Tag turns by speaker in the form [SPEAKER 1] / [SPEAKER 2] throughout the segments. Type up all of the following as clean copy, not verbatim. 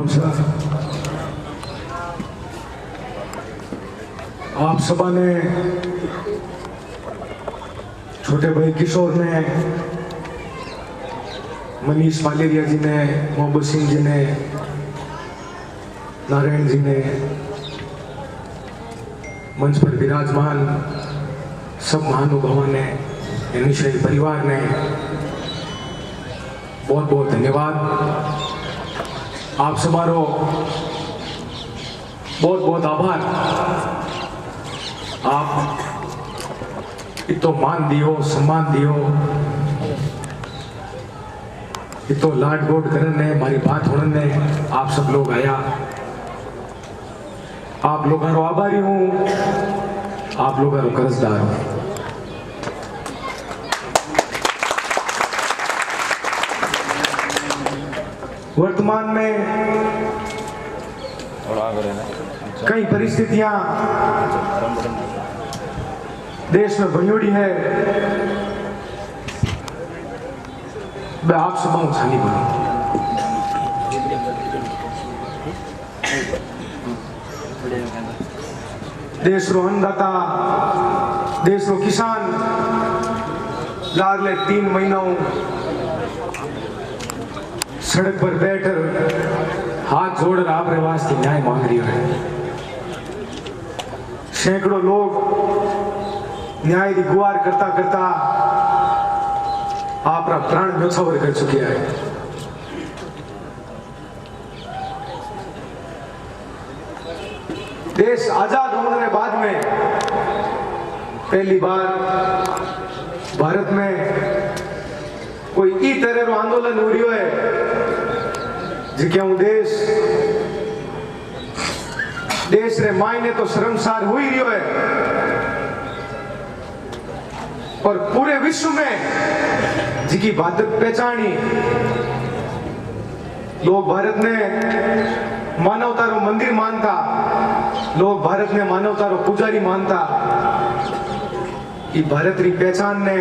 [SPEAKER 1] नमस्कार। आप सभा ने, छोटे भाई किशोर ने, मनीष पालेरिया जी ने, मोहब्बत सिंह जी ने, नारायण जी ने, मंच पर विराजमान सब महानुभावों ने, निश्चय परिवार ने बहुत बहुत धन्यवाद। आप सबको बहुत बहुत आभार। आप इतो मान दियो, सम्मान दियो, इतो लाड गोड करने, मारी बात होने आप सब लोग आया। आप लोगों का आभारी हूँ, आप लोगों का कर्जदार हूँ। वर्तमान में कई परिस्थितियां देश में बनियोड़ी है। मैं आप सब छानी बनू। देश रो अन्नदाता, देश रो किसान लागले 3 महीनों सड़क पर बैठकर हाथ जोड़कर आप वास्ते न्याय मांग रही है। सैकड़ों लोग न्याय की गुहार करता करता आप प्राण न्योछावर कर चुके हैं। देश आजाद होने के बाद में पहली बार भारत में कोई ई तरह रो आंदोलन हो रही है जिक्यां देश रे मायने तो शर्मसार हो ही रही है और पूरे विश्व में जिकी बात पहचानी लोग भारत ने मानवता रो मंदिर मानता, लोग भारत ने मानवता रो पुजारी मानता। ये भारत री पहचान ने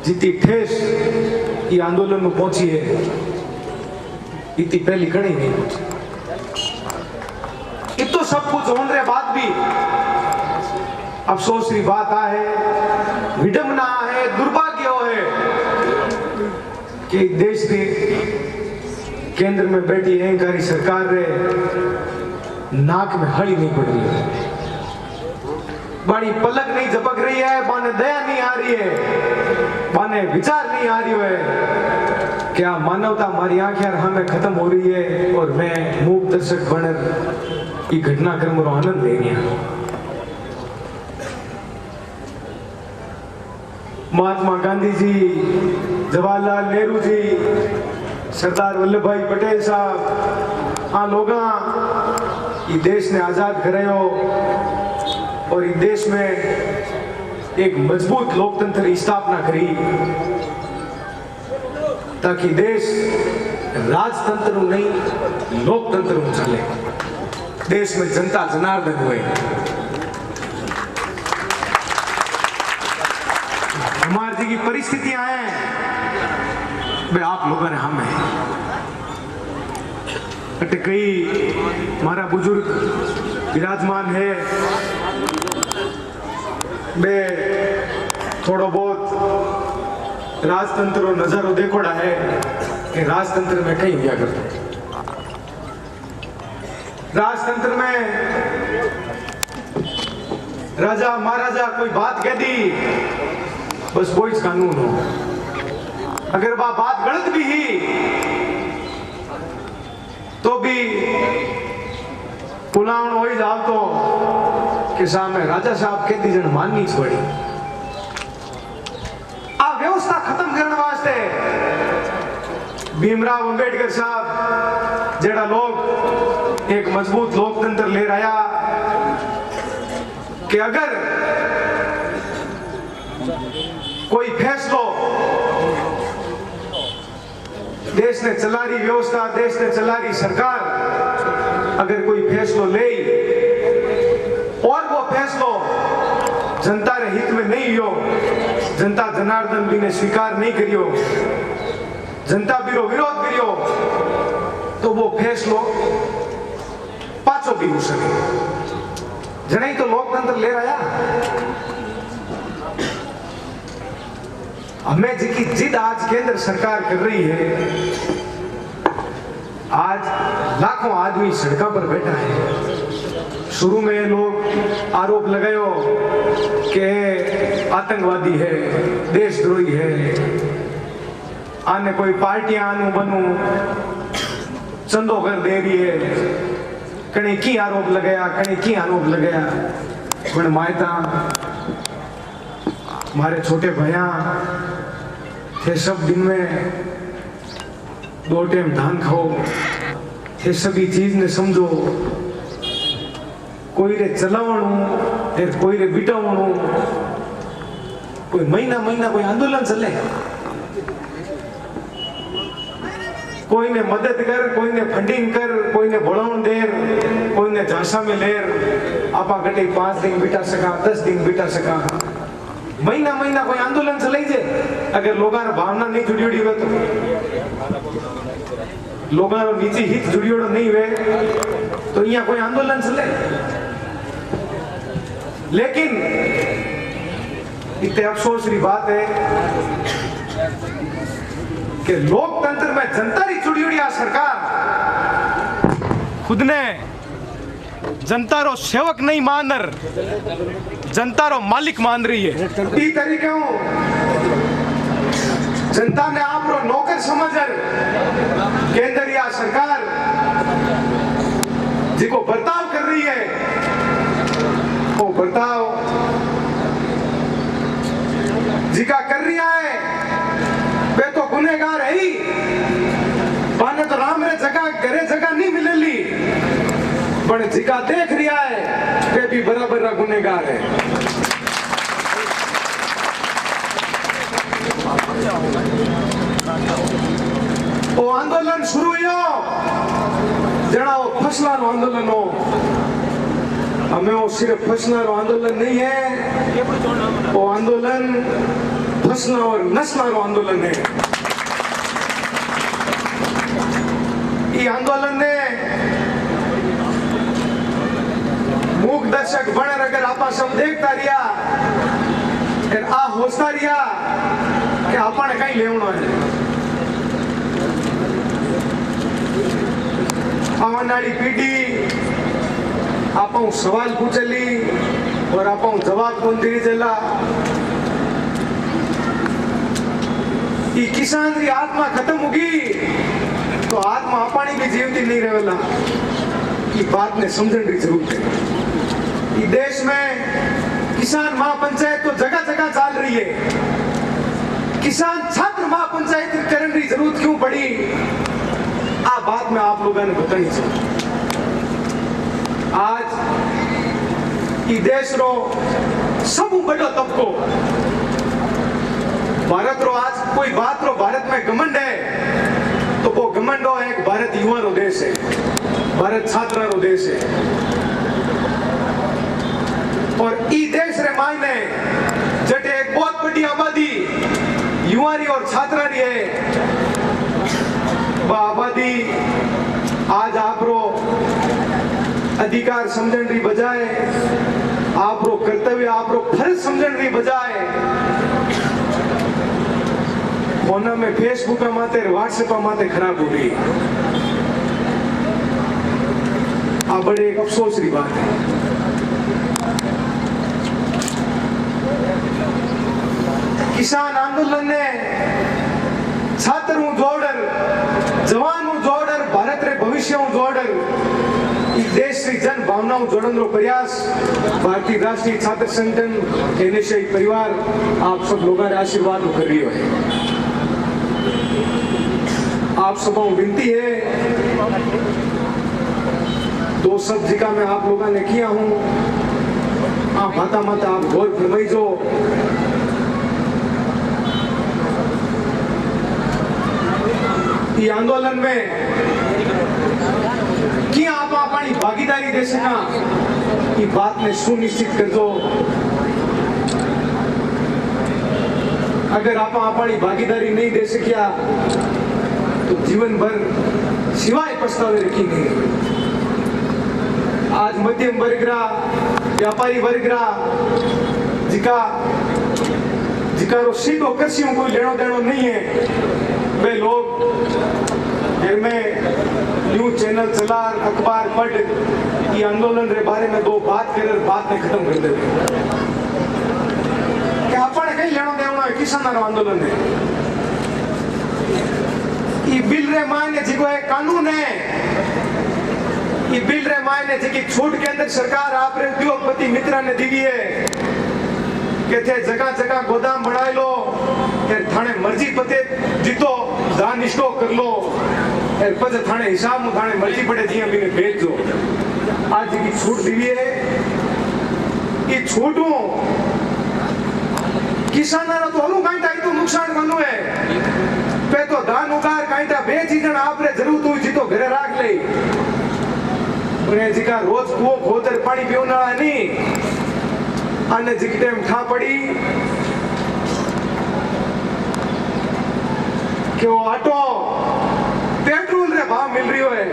[SPEAKER 1] जितनी ठेस ये आंदोलन में पहुंची है इतनी पहली कड़ी नहीं पहुंची। इतो सब कुछ होने के बाद भी अफसोस की बात है, विडंबना है, दुर्भाग्य है कि देश की केंद्र में बैठी अहंकारी सरकार रे नाक में हड़ी नहीं पड़ रही है, बाणी पलक नहीं झपक रही है, बाने दया नहीं आ रही है, बाने विचार नहीं आ रही है। क्या मानवता हमारी आंखें हमें खत्म हो रही है और मैं मूक दर्शक बनकर ये घटनाक्रम रो आनंद ले रहा। महात्मा गांधी जी, जवाहरलाल नेहरू जी, सरदार वल्लभ भाई पटेल साहब, आ लोग ये देश ने आजाद करायो और इस देश में एक मजबूत लोकतंत्र की स्थापना करी ताकि देश राजतंत्र नहीं लोकतंत्र में चले। देश में जनता जनार्दन हुए। हमारी जी की परिस्थितियां हैं वे आप लोगों ने हमें कई हमारा बुजुर्ग विराजमान है, मैं थोड़ा बहुत राजतंत्र और नजारो देखोड़ा है कि राजतंत्र में कहीं हुआ करते। राजतंत्र में राजा महाराजा कोई बात कह दी बस वो इस कानून हो, अगर वह बात गलत भी ही तो भी पुलावण हो ही जाओ तो कि सामने राजा साहब कहती जन माननी पड़ी। आ व्यवस्था खत्म करने वास्ते भीमराव अंबेडकर साहब जेड़ा लोग एक मजबूत लोकतंत्र ले रहा कि अगर कोई फैसलो देश ने चला रही व्यवस्था, देश ने चला रही सरकार अगर कोई फैसलो ले और वो फैसलो जनता रे हित में नहीं हो, जनता जनार्दन भी ने स्वीकार नहीं करियो, जनता भी रो विरोध करियो तो वो फैसलो पाचो भी हो सके। जने तो लोकतंत्र ले रहा हमें जिकी जिद आज केंद्र सरकार कर रही है। आज लाखों आदमी सड़कों पर बैठा है। शुरू में लोग आरोप लगायो कि आतंकवादी है, देशद्रोही है, आने कोई पार्टियां आनू बनू चंदो कर दे रही है, कहीं की आरोप लगाया, कहीं की आरोप लगाया। पण मायता हमारे छोटे भैया थे, सब दिन में 2 टाइम धान खाओ थे, सभी चीज ने समझो। कोई रे चलावणू फिर कोई रे बिटावणू, कोई महीना महीना कोई आंदोलन चले, कोई ने मदद कर, कोई ने फंडिंग कर, कोई ने भोलावण देर, कोई ने झांसा में लेर। आपा गटे 5 दिन बिटा सका, 10 दिन बिटा सका, महीना महीना कोई आंदोलन चलाई जे। अगर लोगों ने भावना नहीं जुड़ी हुई तो लोगों ने निजी हित जुड़ी नहीं हुए तो यहाँ कोई आंदोलन चले। लेकिन इतने अफसोस की बात है कि लोकतंत्र में जनता री जुड़ी हुई सरकार खुद ने जनता रो सेवक नहीं मान रही, जनता रो मालिक मान रही है। ई तरीके जनता ने आप रो नौकर समझकर केंद्र या सरकार जिको बर्ताव कर रही है, वो बर्ताव जिका कर रही है वे तो गुनेगार है ही। पाने तो राम रे जगह घरे जगह नहीं मिलेली, पर जिका देख रिया है वे भी बराबर गुनेगार है। वो आंदोलन शुरू हुआ जना वो फसला रो आंदोलन हो। हमें वो सिर्फ फसला रो आंदोलन नहीं है, वो आंदोलन फसला और नस्ला रो आंदोलन है। ये आंदोलन ने मूक दर्शक बने अगर आप सब देखता रिया फिर आ होता रिया कि आपने कहीं लेवना है। आने पीढ़ी आप सवाल पूछली और आप जवाब कौन दे चला। ये किसान की आत्मा खत्म होगी तो आत्मा अपनी भी जीवती नहीं रहेला। ये बात ने समझने की जरूरत है। ये देश में किसान महापंचायत तो जगह जगह चल रही है, किसान छात्र महापंचायत करने की जरूरत क्यों पड़ी, आ बात में आप लोगों ने बतानी चाहिए। आज ये देश रो सब बड़ो तबको भारत रो, आज कोई बात रो भारत में घमंड है तो वो घमंड हो एक भारत युवा रो देश है, भारत छात्र रो देश है। और ई देश रे मायने जटे एक बहुत बड़ी आबादी युवा री और छात्रा री है। वह आबादी आज आप रो अधिकार समझने की बजाय, आप रो कर्तव्य, आप रो फर्ज समझने की बजाय फोन में फेसबुक माते व्हाट्सएप माते खराब हो गई। आ बड़े एक अफसोस की बात है। किसान आंदोलन ने छात्र जोड़र, जवान जोड़र, भारत रे भविष्य जोड़र, इस देश की जन भावनाओं जोड़न रो प्रयास भारतीय राष्ट्रीय छात्र संगठन एनएसआई परिवार आप सब लोगों ने आशीर्वाद कर रही है। आप सबों विनती है, 2 शब्द का मैं आप लोगों ने किया हूं, आप माता माता आप गौर फरमाई जो ये आंदोलन में कि आप अपनी भागीदारी दे सका, ये बात ने सुनिश्चित कर दो। अगर आप अपनी भागीदारी नहीं दे सकिया तो जीवन भर सिवाय पछतावे रखी नहीं। आज मध्यम वर्ग रा व्यापारी वर्ग रा जिका सीधो कृषि में कोई लेनो देनो नहीं है, वे लोग घर में न्यूज चैनल चला अखबार पढ़ ये आंदोलन रे बारे में दो बात कर बात ने खत्म कर देते कि अपन कहीं लेनो देनो है किसान आंदोलन है। ये बिल रे मायने जिको है कानून है, ये बिल रे मायने जी छूट के अंदर सरकार आप रे उद्योगपति मित्रा ने दी है कि थे जगह जगह गोदाम बढ़ाई लो, थाने मर्जी पते जीतो दान स्टॉक कर लो, पद थाने हिसाब में थाने मर्जी पड़े जी अभी ने भेज दो। आज की छूट दी है, ये छूटू किसाना तो हलू कांटा तो नुकसान करनु है, पे तो दान उगार कांटा बे चीजन आप रे जरूरत हुई जी तो घरे राख ले, उन्हें जी का रोज कुओं खोदर पानी पीवना नहीं, अन्य जी टाइम खा पड़ी कि वो ऑटो पेट्रोल रे भाव मिल रही है,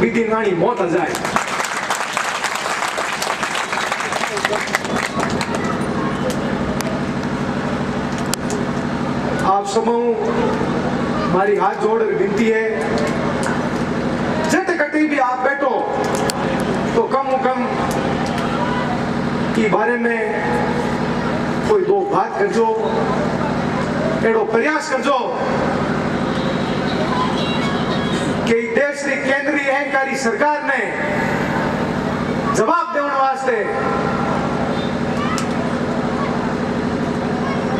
[SPEAKER 1] बीती गाड़ी मौत आ जाए। आप सब हमारी हाथ जोड़ विनती है, जट कटी भी आप बैठो तो कम कम के बारे में कोई दो बात कर जो, एड़ो प्रयास कर जो कि देश की केंद्रीय अहंकारी सरकार ने जवाब देने वास्ते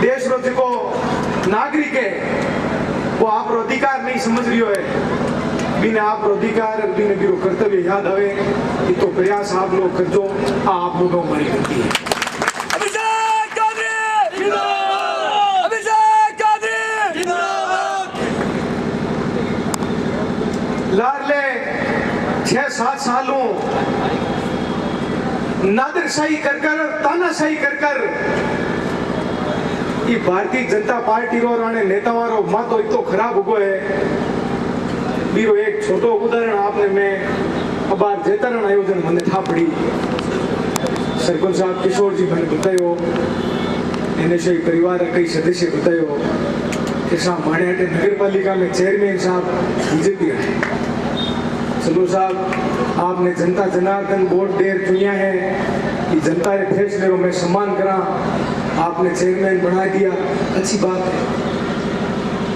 [SPEAKER 1] देश रो जो नागरिक है वो आप रो अधिकार नहीं समझ रही है, बिना आप रो अधिकार बिना बिरो कर्तव्य याद आवे, ये तो प्रयास आप लोग कर जो, आप लोगों हमारी गलती है। लाडले 6-7 सालों नादरशाही कर तानाशाही कर ये भारतीय जनता पार्टी रो राणे नेताओं रो मातो इतो खराब हो गए है। बीरो एक छोटो उदाहरण आपने मैं अबार जेतरण आयोजन मने था पड़ी, सरपंच साहब किशोर जी मैंने बतायो, एनएसआई परिवार कई सदस्य बतायो कि साहब हमारे नगर पालिका में चेयरमैन साहब बीजेपी है। चलो साहब आपने जनता जनार्दन बोर्ड देर चुनिया है, कि जनता के फैसले को मैं सम्मान करा, आपने चेयरमैन बना दिया, अच्छी बात है।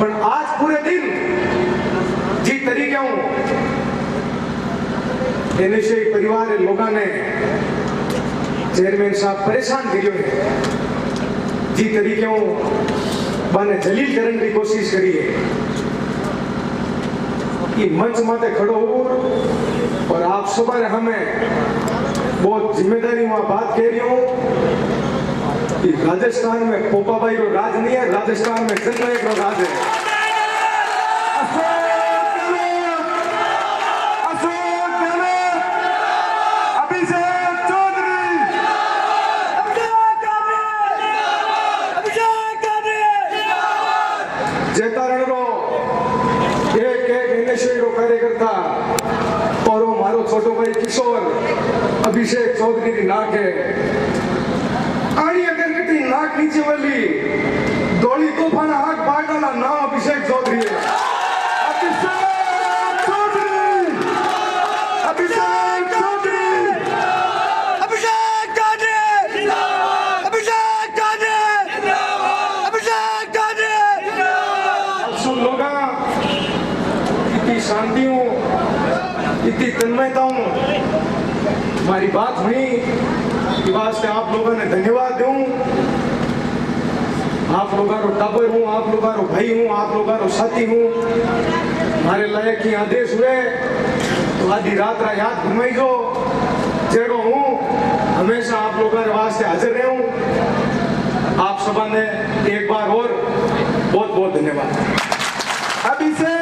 [SPEAKER 1] पर आज पूरे दिन जी तरीके हूं एनएसआई परिवार के लोगों ने चेयरमैन साहब परेशान करियो है, जी तरीके हूं बाने जलील करने की कोशिश करी है कि मंच माते खड़ो हो, और आप सब हमें बहुत जिम्मेदारी में बात कह रही हूं कि राजस्थान में पोपाबाई रो राज नहीं है, राजस्थान में जननायक रो राज है। कार्यकर्ता और वो मारो छोटो भाई किशोर अभिषेक चौधरी की नाक है, आड़ी अगर कटी नाक नीचे वाली दौड़ी तूफान आग बांट वाला नाम अभिषेक चौधरी है। अभिषेक चौधरी, अभिषेक चौधरी, अभिषेक चौधरी, अभिषेक चौधरी, अभिषेक चौधरी। सुन लोगा, इतनी शांति हूँ, इतनी तन्मयता हूँ, हमारी बात हुई कि वास्ते आप लोगों ने धन्यवाद दूं। आप लोगों को टाबर हूँ, आप लोगों को भाई हूँ, आप लोगों को साथी हूँ। हमारे लायक ही आदेश हुए तो आधी रात रा याद घुमाई जो जेड़ो हूँ, हमेशा आप लोगों के वास्ते हाजिर रहे हूँ। आप सबा ने एक बार और बहुत बहुत धन्यवाद। अभिषेक